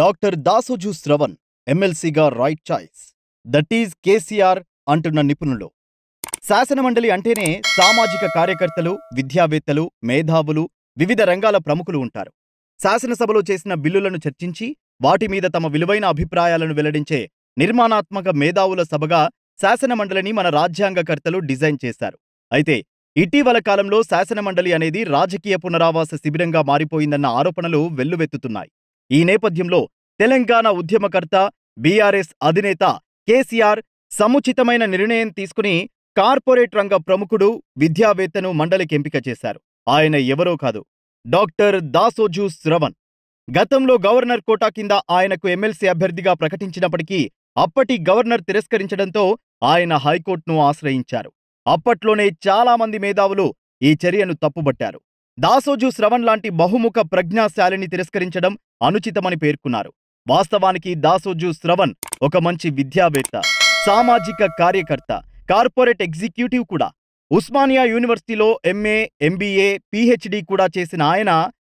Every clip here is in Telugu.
డాక్టర్ దాసోజు శ్రవణ్ ఎమ్మెల్సీగా right choice. That is KCR అంటున్న నిపుణులు. శాసనమండలి అంటేనే సామాజిక కార్యకర్తలు, విద్యావేత్తలు, మేధావులు, వివిధ రంగాల ప్రముఖులు ఉంటారు. శాసనసభలో చేసిన బిల్లులను చర్చించి వాటి మీద తమ విలువైన అభిప్రాయాలను వెల్లడించే నిర్మాణాత్మక మేధావుల సభగా శాసనమండలిని మన రాజ్యాంగకర్తలు డిజైన్ చేశారు. అయితే ఇటీవల కాలంలో శాసనమండలి అనేది రాజకీయ పునరావాస శిబిరంగా మారిపోయిందన్న ఆరోపణలు వెల్లువెత్తుతున్నాయి. ఈ నేపథ్యంలో తెలంగాణ ఉద్యమకర్త, బీఆర్ఎస్ అధినేత కేసీఆర్ సముచితమైన నిర్ణయం తీసుకుని కార్పొరేట్ రంగ ప్రముఖుడు, విద్యావేత్తను మండలికి ఎంపిక చేశారు. ఆయన ఎవరో కాదు, డాక్టర్ దాసోజు శ్రవణ్. గతంలో గవర్నర్ కోటా కింద ఆయనకు ఎమ్మెల్సీ అభ్యర్థిగా ప్రకటించినప్పటికీ అప్పటి గవర్నర్ తిరస్కరించడంతో ఆయన హైకోర్టును ఆశ్రయించారు. అప్పట్లోనే చాలా మంది మేధావులు ఈ చర్యను తప్పుబట్టారు. దాసోజు శ్రవణ్ లాంటి బహుముఖ ప్రజ్ఞాశాలిని తిరస్కరించడం అనుచితమని పేర్కొన్నారు. వాస్తవానికి దాసోజు శ్రవణ్ ఒక మంచి విద్యావేత్త, సామాజిక కార్యకర్త, కార్పొరేట్ ఎగ్జిక్యూటివ్ కూడా. ఉస్మానియా యూనివర్సిటీలో ఎంఏ, ఎంబీఏ, పీహెచ్డీ కూడా చేసిన ఆయన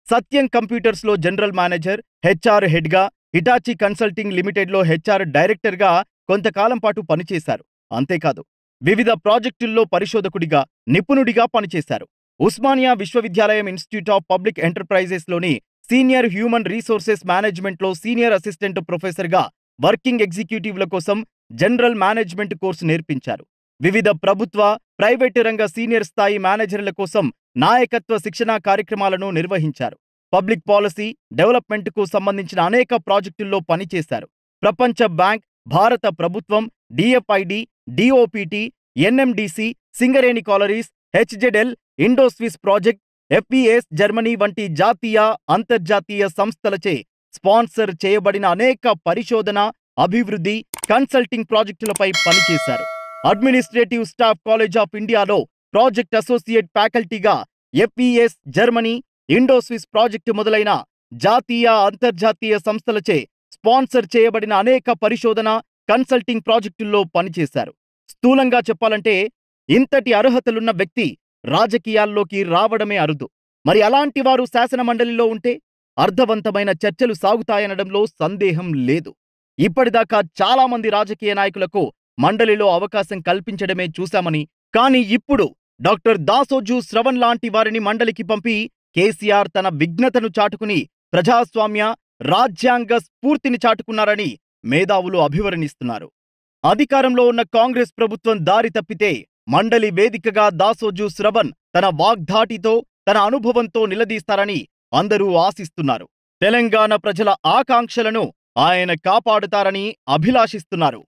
సత్యం కంప్యూటర్స్లో జనరల్ మేనేజర్, హెచ్ఆర్ హెడ్గా, హిటాచీ కన్సల్టింగ్ లిమిటెడ్లో హెచ్ఆర్ డైరెక్టర్గా కొంతకాలం పాటు పనిచేశారు. అంతేకాదు, వివిధ ప్రాజెక్టుల్లో పరిశోధకుడిగా, నిపుణుడిగా పనిచేశారు. ఉస్మానియా విశ్వవిద్యాలయం ఇన్స్టిట్యూట్ ఆఫ్ పబ్లిక్ ఎంటర్ప్రైజెస్లోని సీనియర్ హ్యూమన్ రీసోర్సెస్ మేనేజ్మెంట్లో సీనియర్ అసిస్టెంట్ ప్రొఫెసర్గా వర్కింగ్ ఎగ్జిక్యూటివ్ల కోసం జనరల్ మేనేజ్మెంట్ కోర్సు నేర్పించారు. వివిధ ప్రభుత్వ, ప్రైవేటు రంగ సీనియర్ స్థాయి మేనేజర్ల కోసం నాయకత్వ శిక్షణా కార్యక్రమాలను నిర్వహించారు. పబ్లిక్ పాలసీ డెవలప్మెంట్కు సంబంధించిన అనేక ప్రాజెక్టుల్లో పనిచేశారు. ప్రపంచ బ్యాంక్, భారత ప్రభుత్వం, DFID, DOPT, NMDC, Singareni collieries, HZL, Indo Swiss project, FES Germany వంటి జాతీయ, అంతర్జాతీయ సంస్థలచే స్పాన్సర్ చేయబడిన అనేక పరిశోధన, అభివృద్ధి, కన్సల్టింగ్ ప్రాజెక్టులపై పనిచేశారు. అడ్మినిస్ట్రేటివ్ స్టాఫ్ కాలేజ్ ఆఫ్ ఇండియాలో ప్రాజెక్ట్ అసోసియేట్ ఫ్యాకల్టీగా ఎఫ్ఈఎస్ జర్మనీ, ఇండోస్విస్ ప్రాజెక్టు మొదలైన జాతీయ, అంతర్జాతీయ సంస్థలచే స్పాన్సర్ చేయబడిన అనేక పరిశోధన, కన్సల్టింగ్ ప్రాజెక్టుల్లో పనిచేశారు. స్థూలంగా చెప్పాలంటే ఇంతటి అర్హతలున్న వ్యక్తి రాజకీయాల్లోకి రావడమే అరుదు. మరి అలాంటి వారు శాసనమండలిలో ఉంటే అర్థవంతమైన చర్చలు సాగుతాయనడంలో సందేహం లేదు. ఇప్పటిదాకా చాలా మంది రాజకీయ నాయకులకు మండలిలో అవకాశం కల్పించడమే చూశామని, కానీ ఇప్పుడు డాక్టర్ దాసోజు శ్రవణ్ లాంటి వారిని మండలికి పంపి కేసీఆర్ తన విఘ్నతను చాటుకుని ప్రజాస్వామ్య, రాజ్యాంగ స్ఫూర్తిని చాటుకున్నారని మేధావులు అభివర్ణిస్తున్నారు. అధికారంలో ఉన్న కాంగ్రెస్ ప్రభుత్వం దారి తప్పితే మండలి వేదికగా దాసోజు శ్రవణ్ తన వాగ్ధాటితో, తన అనుభవంతో నిలదీస్తారని అందరూ ఆశిస్తున్నారు. తెలంగాణ ప్రజల ఆకాంక్షలను ఆయన కాపాడుతారని అభిలాషిస్తున్నారు.